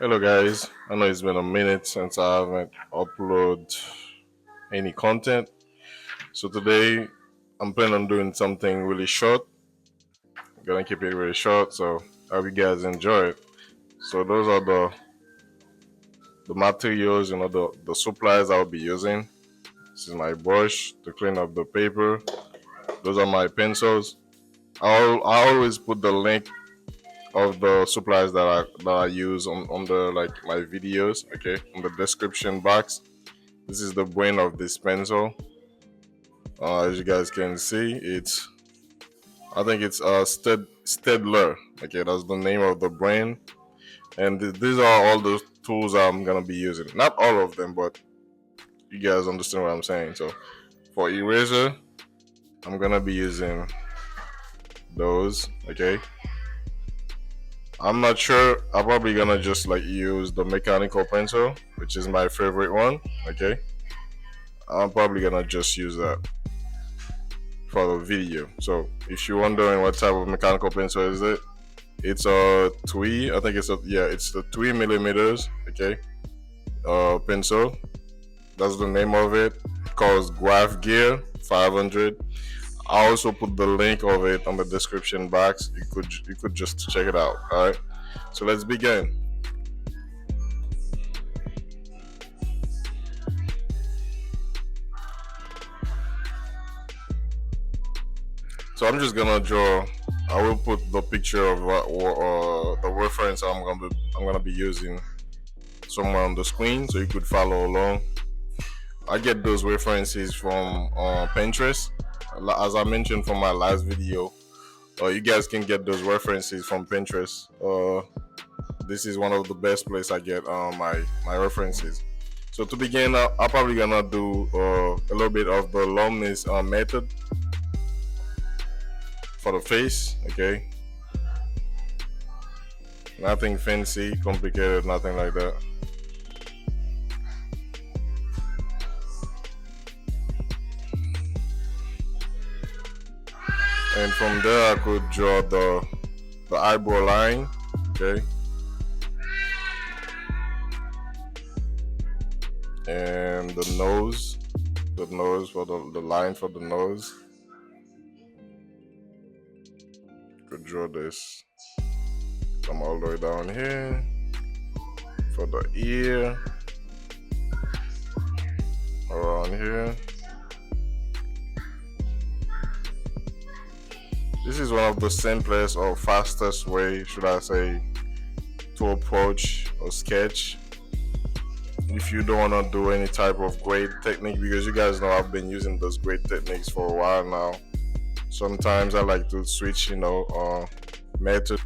Hello guys, I know it's been a minute since I haven't uploaded any content. So today I'm planning on doing something really short. I'm gonna keep it really short, so I hope you guys enjoy it. So those are the materials, the supplies I'll be using. This is my brush to clean up the paper. Those are my pencils. I always put the link of the supplies that I use on the like my videos, okay, on the description box. This is the brain of this pencil. As you guys can see, I think it's Stedler. Okay, that's the name of the brain. And these are all the tools I'm gonna be using. Not all of them, but you guys understand what I'm saying. So for eraser, I'm gonna be using those. Okay, I'm not sure. I'm probably gonna just like use the mechanical pencil, which is my favorite one. Okay, I'm probably gonna just use that for the video. So if you're wondering what type of mechanical pencil is it, it's a Twee. I think it's the 3 millimeters. Okay, pencil. That's the name of it. It's called Graph Gear 500. I also put the link of it on the description box. You could just check it out. All right. So let's begin. So I'm just gonna draw. I will put the picture of the reference I'm gonna be using somewhere on the screen so you could follow along. I get those references from Pinterest. As I mentioned from my last video, you guys can get those references from Pinterest. This is one of the best place I get my references. So to begin, I'm probably gonna do a little bit of the Lumley's method for the face. Okay, nothing fancy, complicated, nothing like that. And from there, I could draw the eyebrow line. Okay, and the nose for the line for the nose. Could draw this. Come all the way down here for the ear around here. This is one of the simplest or fastest way, should I say, to approach a sketch. If you don't want to do any type of grade technique, because you guys know I've been using those grade techniques for a while now. Sometimes I like to switch, method.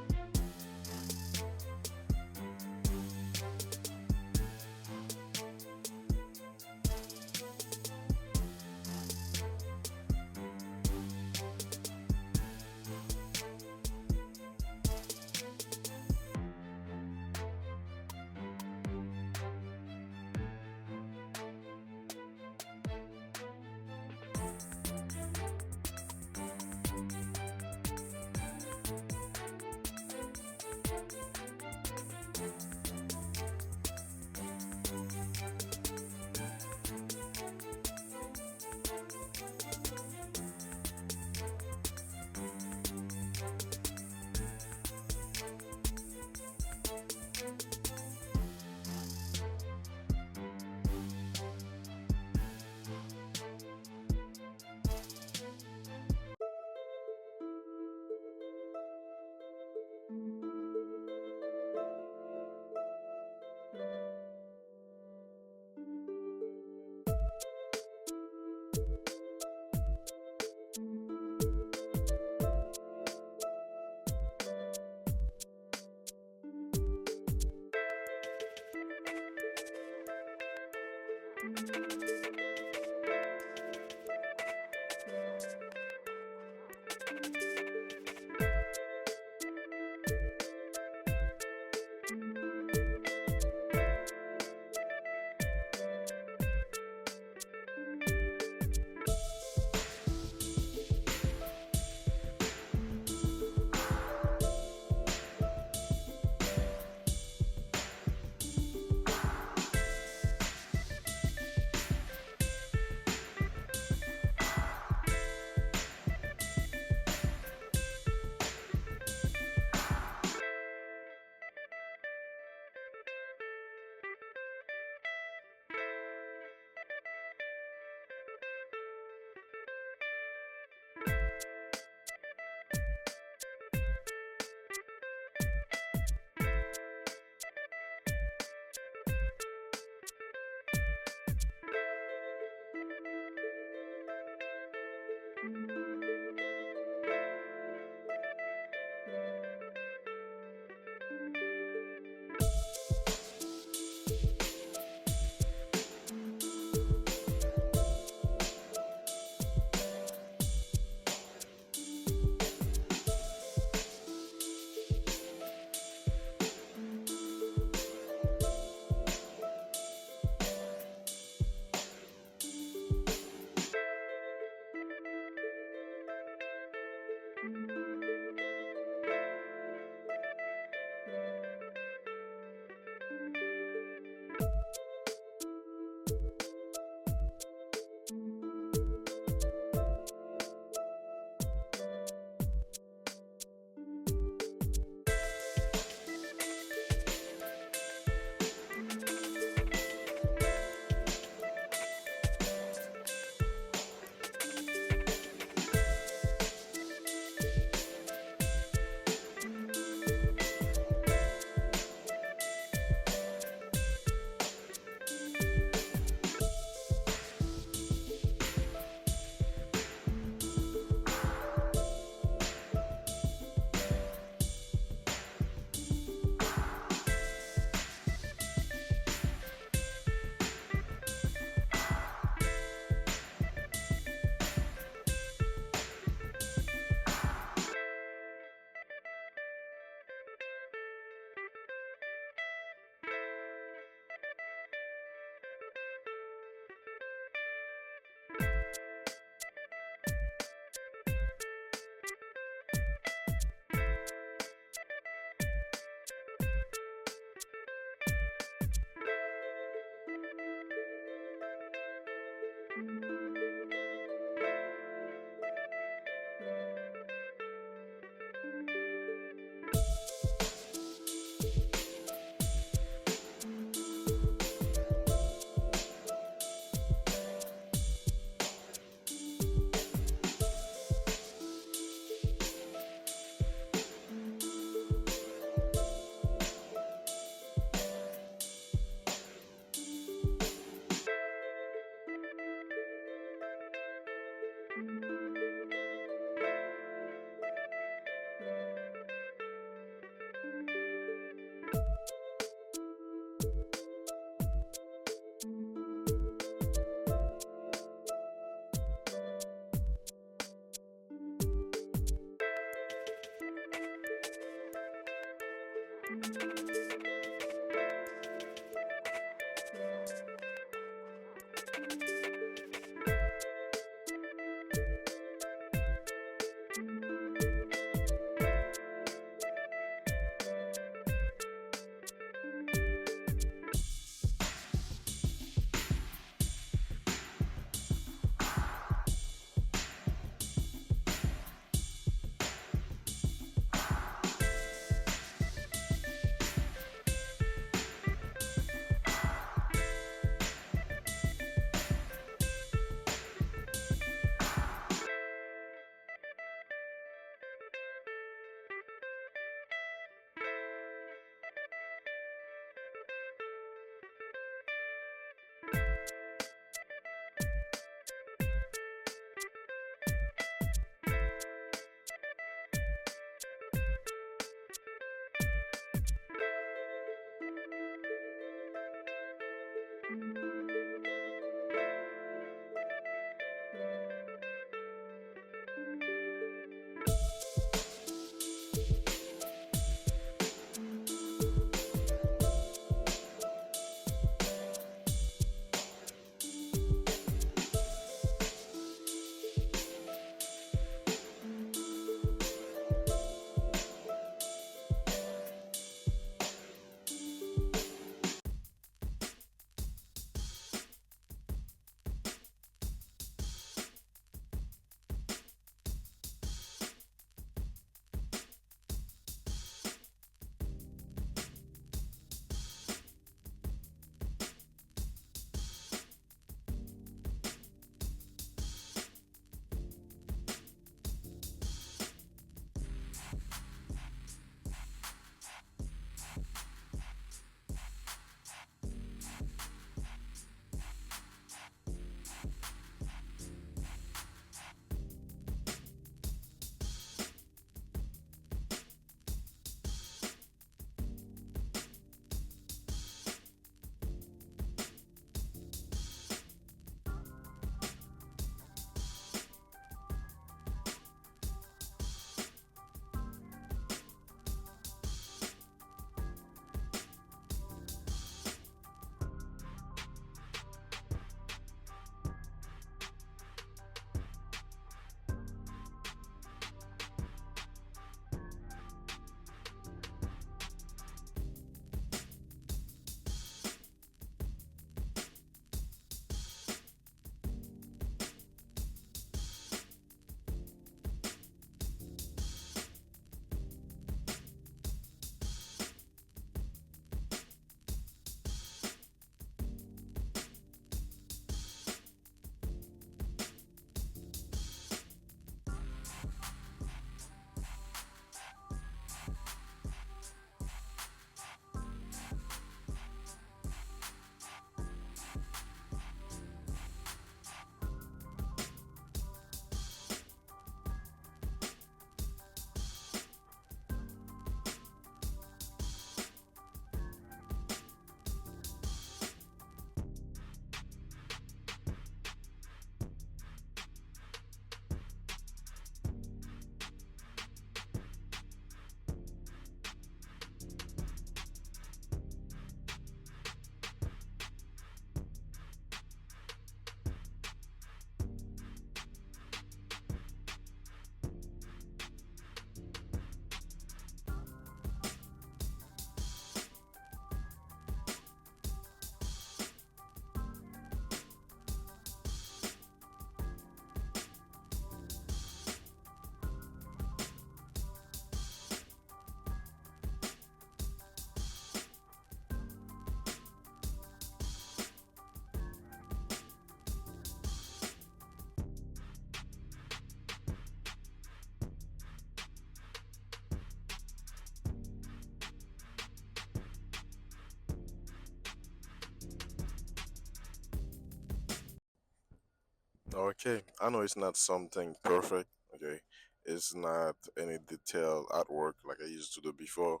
Okay, I know it's not something perfect. Okay, it's not any detailed artwork like I used to do before,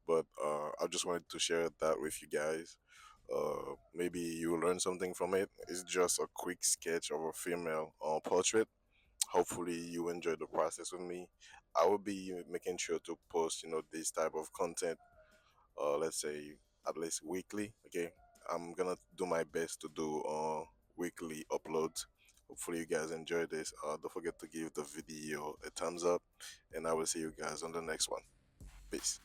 but I just wanted to share that with you guys. Maybe you will learn something from it. It's just a quick sketch of a female portrait. Hopefully, you enjoy the process with me. I will be making sure to post, this type of content. Let's say at least weekly. Okay, I'm gonna do my best to do weekly uploads. Hopefully, you guys enjoy this. Don't forget to give the video a thumbs up, and I will see you guys on the next one. Peace.